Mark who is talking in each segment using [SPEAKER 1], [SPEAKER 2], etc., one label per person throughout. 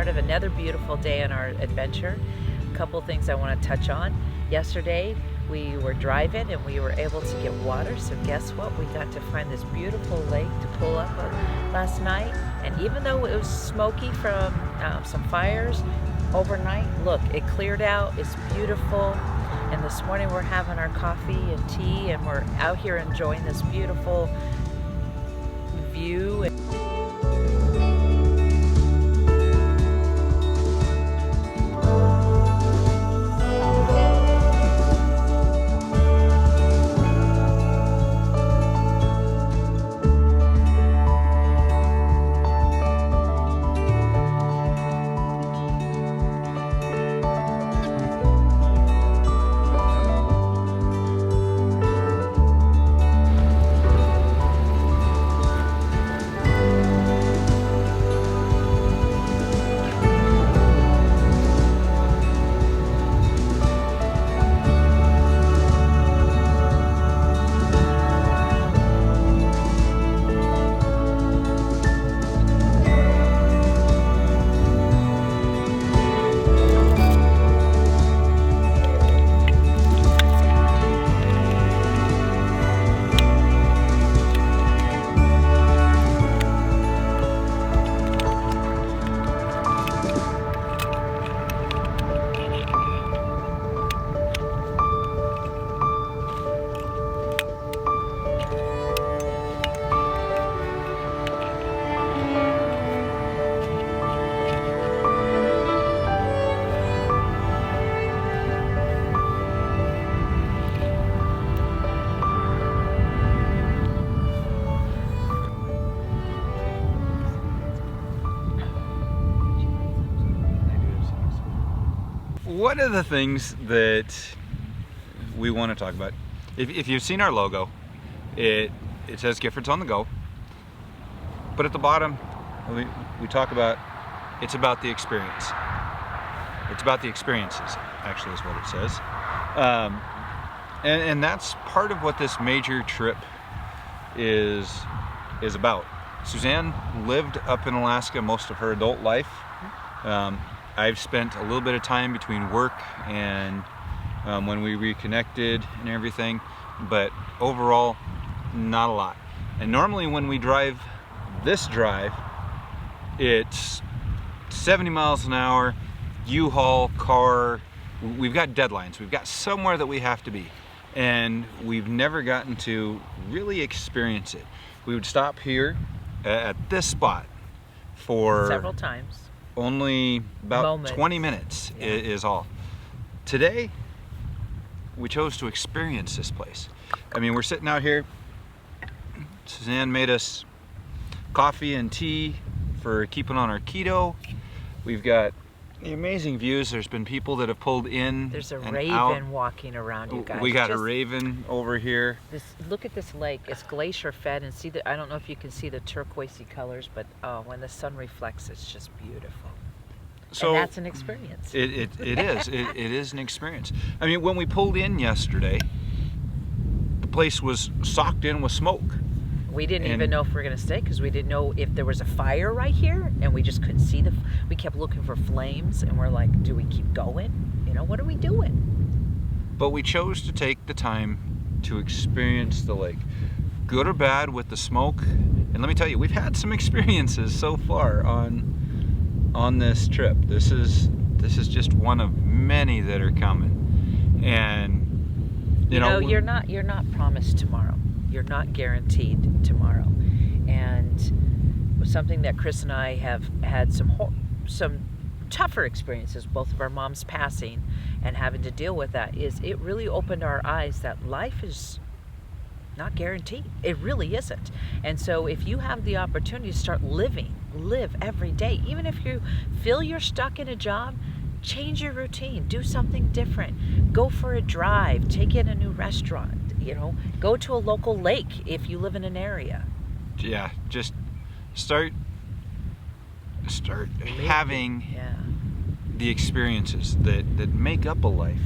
[SPEAKER 1] of another beautiful day on our adventure. A couple things I want to touch on. Yesterday we were driving and we were able to get water, so guess what? We got to find this beautiful lake to pull up last night, and even though it was smoky from some fires overnight, look, it cleared out. It's beautiful. And this morning we're having our coffee and tea and we're out here enjoying this beautiful view.
[SPEAKER 2] One of the things that we want to talk about, if you've seen our logo, it says Giffords on the go, but at the bottom we talk about it's about the experience. It's about the experiences, actually, is what it says. And that's part of what this major trip is about. Suzanne lived up in Alaska most of her adult life. I've spent a little bit of time between work and when we reconnected and everything, but overall, not a lot. And normally when we drive this drive, it's 70 miles an hour, U-Haul, car. We've got deadlines. We've got somewhere that we have to be. And we've never gotten to really experience it. We would stop here at this spot for
[SPEAKER 1] Several times.
[SPEAKER 2] Only about
[SPEAKER 1] Moments.
[SPEAKER 2] 20 minutes is all. Today, we chose to experience this place. I mean, we're sitting out here. Suzanne made us coffee and tea for keeping on our keto. We've got the amazing views. There's been people that have pulled in.
[SPEAKER 1] There's a
[SPEAKER 2] and
[SPEAKER 1] raven
[SPEAKER 2] out.
[SPEAKER 1] walking around, you guys.
[SPEAKER 2] We got a raven over here.
[SPEAKER 1] Look at this lake. It's glacier fed, and see I don't know if you can see the turquoisey colors, but when the sun reflects, it's just beautiful.
[SPEAKER 2] So
[SPEAKER 1] and that's an experience.
[SPEAKER 2] It is. It is an experience. I mean, when we pulled in yesterday, the place was socked in with smoke.
[SPEAKER 1] We didn't even know if we were going to stay because we didn't know if there was a fire right here, and we just couldn't see we kept looking for flames, and we're like, do we keep going? You know, what are we doing?
[SPEAKER 2] But we chose to take the time to experience the lake. Good or bad with the smoke. And let me tell you, we've had some experiences so far on this trip. This is just one of many that are coming. And you know,
[SPEAKER 1] you're not promised tomorrow. You're not guaranteed tomorrow. And something that Chris and I have had some tougher experiences, both of our moms passing and having to deal with that, is it really opened our eyes that life is not guaranteed. It really isn't. And so if you have the opportunity to start live every day, even if you feel you're stuck in a job, change your routine, do something different, go for a drive, take in a new restaurant, go to a local lake if you live in an area.
[SPEAKER 2] Yeah, just start having the experiences that make up a life.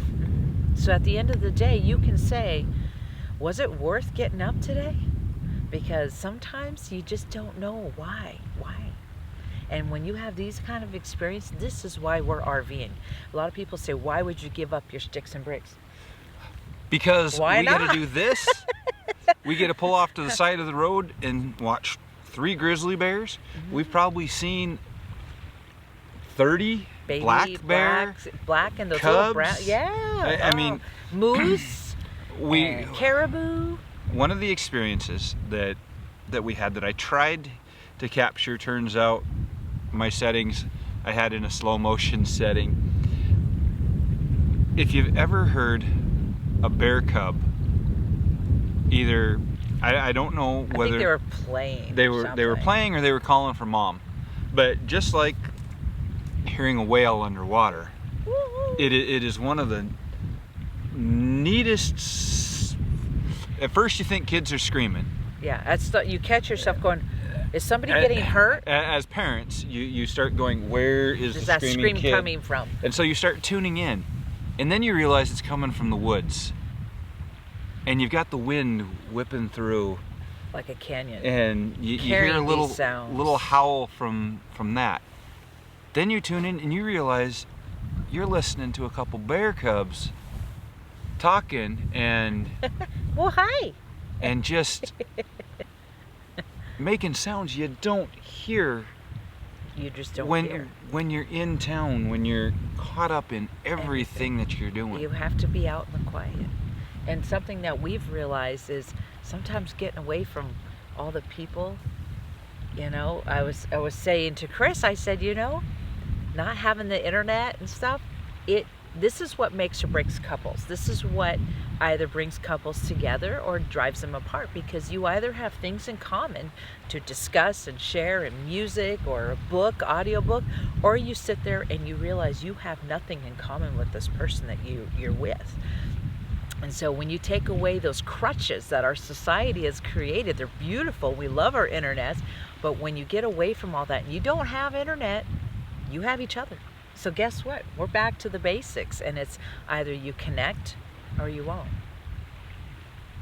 [SPEAKER 1] So at the end of the day, you can say, was it worth getting up today? Because sometimes you just don't know why. And when you have these kind of experience, this is why we're RVing. A lot of people say, why would you give up your sticks and bricks?
[SPEAKER 2] Because
[SPEAKER 1] Why
[SPEAKER 2] we get
[SPEAKER 1] not?
[SPEAKER 2] to do this. We get to pull off to the side of the road and watch 3 grizzly bears. We've probably seen 30
[SPEAKER 1] Baby
[SPEAKER 2] black bear,
[SPEAKER 1] black and those
[SPEAKER 2] cubs.
[SPEAKER 1] little brown,
[SPEAKER 2] I mean,
[SPEAKER 1] moose,
[SPEAKER 2] we
[SPEAKER 1] caribou.
[SPEAKER 2] one of the experiences that we had that I tried to capture, turns out my settings I had in a slow motion setting. If you've ever heard a bear cub, either I don't know whether
[SPEAKER 1] I think they were playing.
[SPEAKER 2] they were playing or they were calling for mom, but just like hearing a whale underwater, it is one of the neatest. At first you think kids are screaming.
[SPEAKER 1] Yeah, you catch yourself going, is somebody getting hurt?
[SPEAKER 2] As parents, you start going, where is the
[SPEAKER 1] that
[SPEAKER 2] screaming
[SPEAKER 1] scream
[SPEAKER 2] kid
[SPEAKER 1] coming from?
[SPEAKER 2] And so you start tuning in, and then you realize it's coming from the woods, and you've got the wind whipping through,
[SPEAKER 1] like a canyon.
[SPEAKER 2] and you hear a little howl from that. Then you tune in and you realize you're listening to a couple bear cubs talking and
[SPEAKER 1] Well, hi.
[SPEAKER 2] and just making sounds you don't hear.
[SPEAKER 1] You just don't hear.
[SPEAKER 2] When you're in town, when you're caught up in everything that you're doing.
[SPEAKER 1] You have to be out in the quiet. And something that we've realized is sometimes getting away from all the people. You know, I was saying to Chris, I said, you know, not having the internet and stuff, this is what makes or breaks couples. This is what either brings couples together or drives them apart, because you either have things in common to discuss and share in music or a book, audiobook, or you sit there and you realize you have nothing in common with this person that you're with. And so when you take away those crutches that our society has created, they're beautiful, we love our internet, but when you get away from all that and you don't have internet, you have each other. So guess what? We're back to the basics, and it's either you connect or you won't.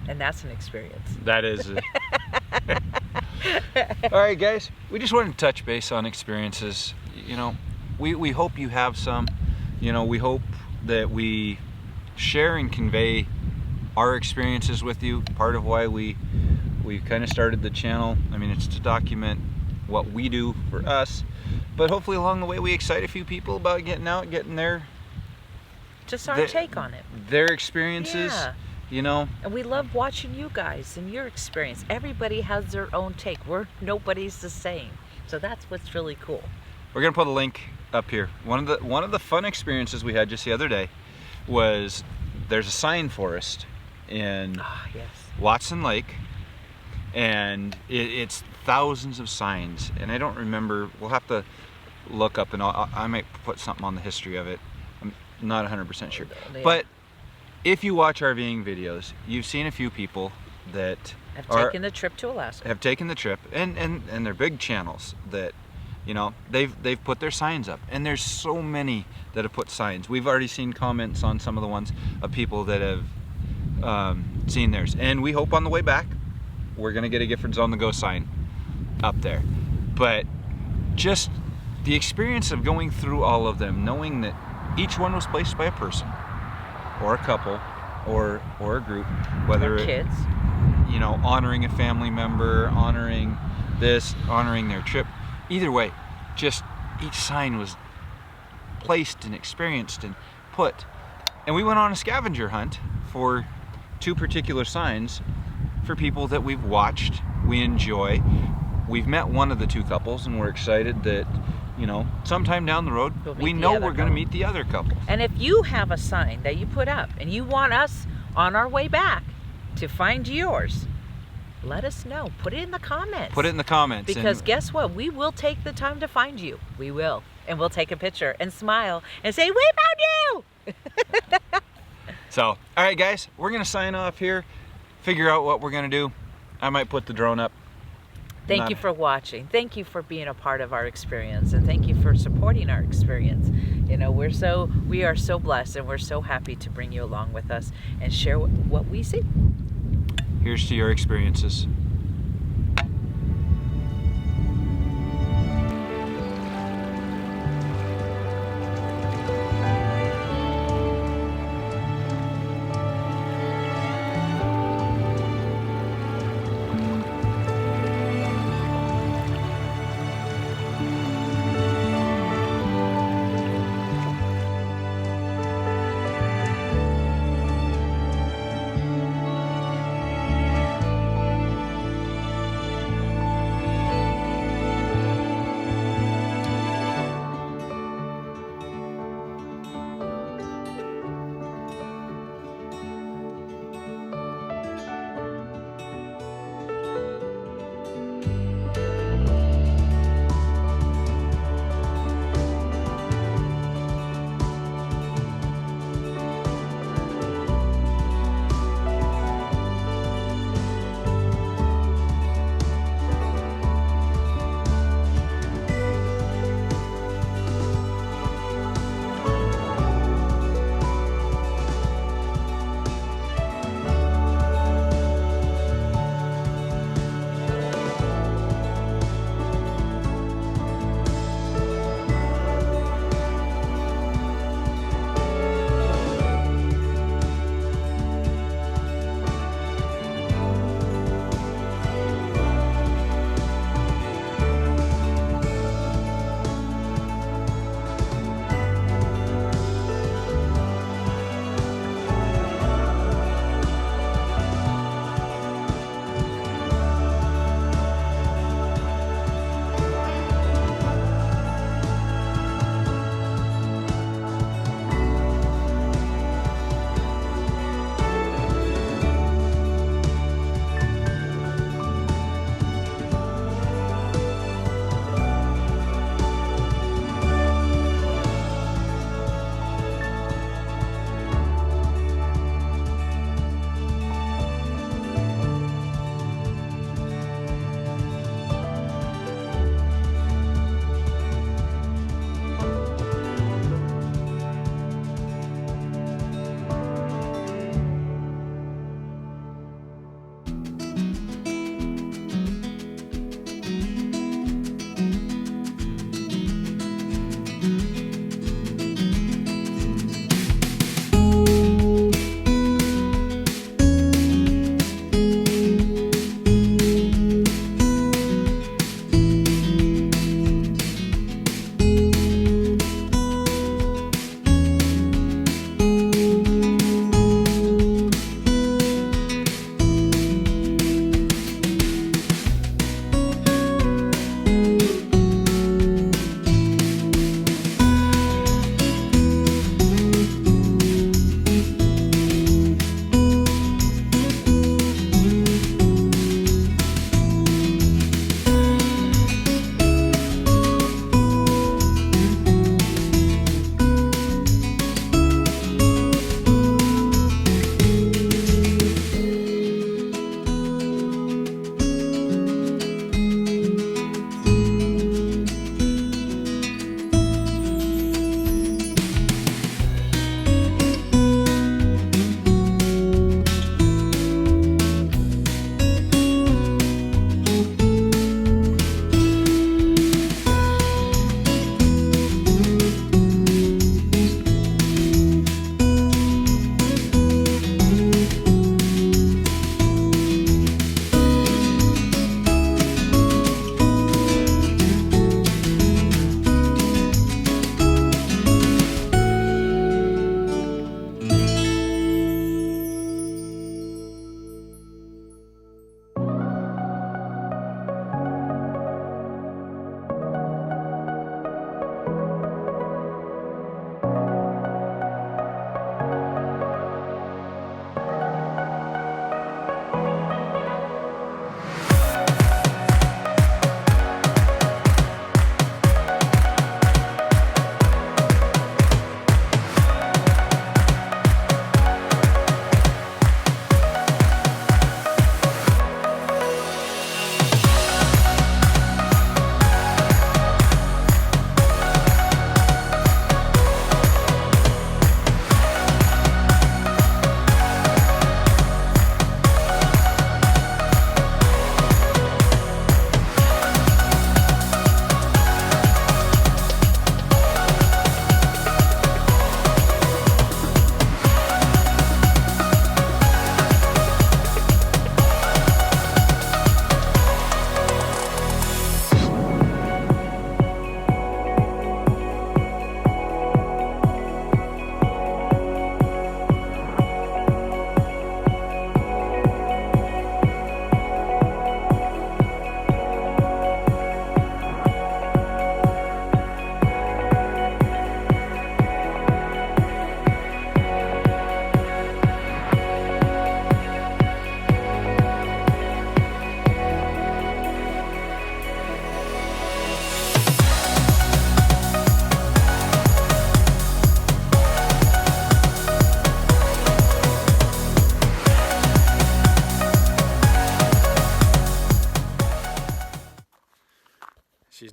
[SPEAKER 1] And that's an experience.
[SPEAKER 2] That is it. All right, guys, we just wanted to touch base on experiences. You know, we hope you have some. You know, we hope that we share and convey our experiences with you. Part of why we kind of started the channel, I mean, it's to document what we do for us, but hopefully along the way we excite a few people about getting out, getting their
[SPEAKER 1] take on it,
[SPEAKER 2] their experiences.
[SPEAKER 1] Yeah.
[SPEAKER 2] You know,
[SPEAKER 1] and we love watching you guys and your experience. Everybody has their own take. Nobody's the same, so that's what's really cool.
[SPEAKER 2] We're gonna put a link up here. One of the fun experiences we had just the other day was there's a sign forest in Kluane Lake, and it's thousands of signs, and I don't remember. We'll have to look up, and I might put something on the history of it. I'm not 100% sure, but if you watch RVing videos, you've seen a few people that
[SPEAKER 1] have taken the trip to Alaska.
[SPEAKER 2] Have taken the trip, and they're big channels that, you know, they've put their signs up, and there's so many that have put signs. We've already seen comments on some of the ones of people that have seen theirs, and we hope on the way back we're gonna get a Giffords on the go sign up there. But just the experience of going through all of them, knowing that each one was placed by a person or a couple or a group, whether
[SPEAKER 1] kids,
[SPEAKER 2] you know, honoring a family member, honoring this, honoring their trip. Either way, just each sign was placed and experienced and put. And we went on a scavenger hunt for 2 particular signs for people that we've watched, we enjoy. We've met one of the 2 couples, and we're excited that, you know, sometime down the road, we know we're going to meet the other couple.
[SPEAKER 1] And if you have a sign that you put up and you want us on our way back to find yours, let us know. Put it in the comments.
[SPEAKER 2] Put it in the comments.
[SPEAKER 1] Because guess what? We will take the time to find you. We will. And we'll take a picture and smile and say, we found you!
[SPEAKER 2] So, all right, guys, we're going to sign off here, figure out what we're going to do. I might put the drone up.
[SPEAKER 1] Thank you for watching. Thank you for being a part of our experience, and thank you for supporting our experience. You know, we are so blessed, and we're so happy to bring you along with us and share what we see.
[SPEAKER 2] Here's to your experiences.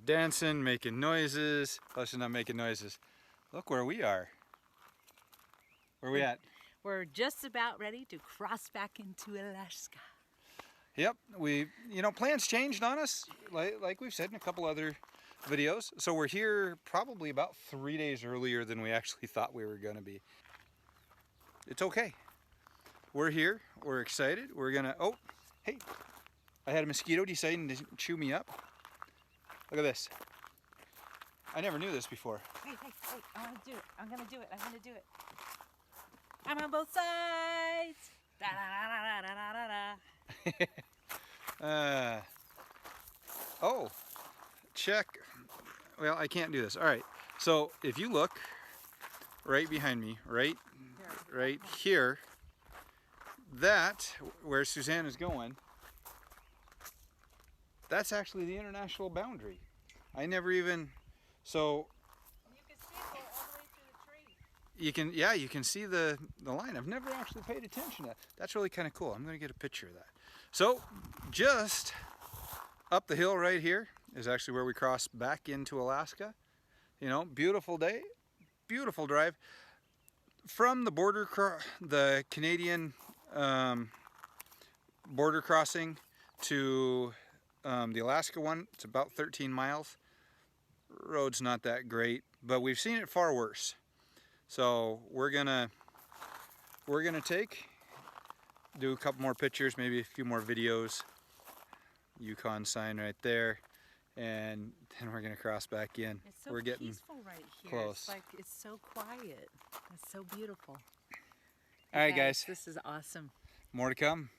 [SPEAKER 2] dancing, making noises. Oh, she's not making noises. Look where we are. Where are we at?
[SPEAKER 1] We're just about ready to cross back into Alaska.
[SPEAKER 2] Yep, plans changed on us, like we've said in a couple other videos. So we're here probably about 3 days earlier than we actually thought we were going to be. It's okay. We're here. We're excited. We're gonna. Oh, hey! I had a mosquito deciding to chew me up. Look at this. I never knew this before.
[SPEAKER 1] Hey! I'm gonna do it. I'm gonna do it. I'm on both sides. Da da da da da da da.
[SPEAKER 2] Oh, check. Well, I can't do this. All right. So if you look right behind me, right here, that where Suzanne is going, that's actually the international boundary. I never even. So.
[SPEAKER 1] You can see it go all the way through the tree.
[SPEAKER 2] You can see the line. I've never actually paid attention to that. That's really kind of cool. I'm going to get a picture of that. So just up the hill right here is actually where we cross back into Alaska. Beautiful day, beautiful drive. From the the Canadian border crossing to the Alaska one, it's about 13 miles. Road's not that great, but we've seen it far worse. So we're gonna do a couple more pictures, maybe a few more videos. Yukon sign right there, and then we're gonna cross back in.
[SPEAKER 1] It's so
[SPEAKER 2] we're getting
[SPEAKER 1] peaceful right here.
[SPEAKER 2] close.
[SPEAKER 1] It's so quiet. It's so beautiful.
[SPEAKER 2] All right, guys.
[SPEAKER 1] This is awesome.
[SPEAKER 2] More to come.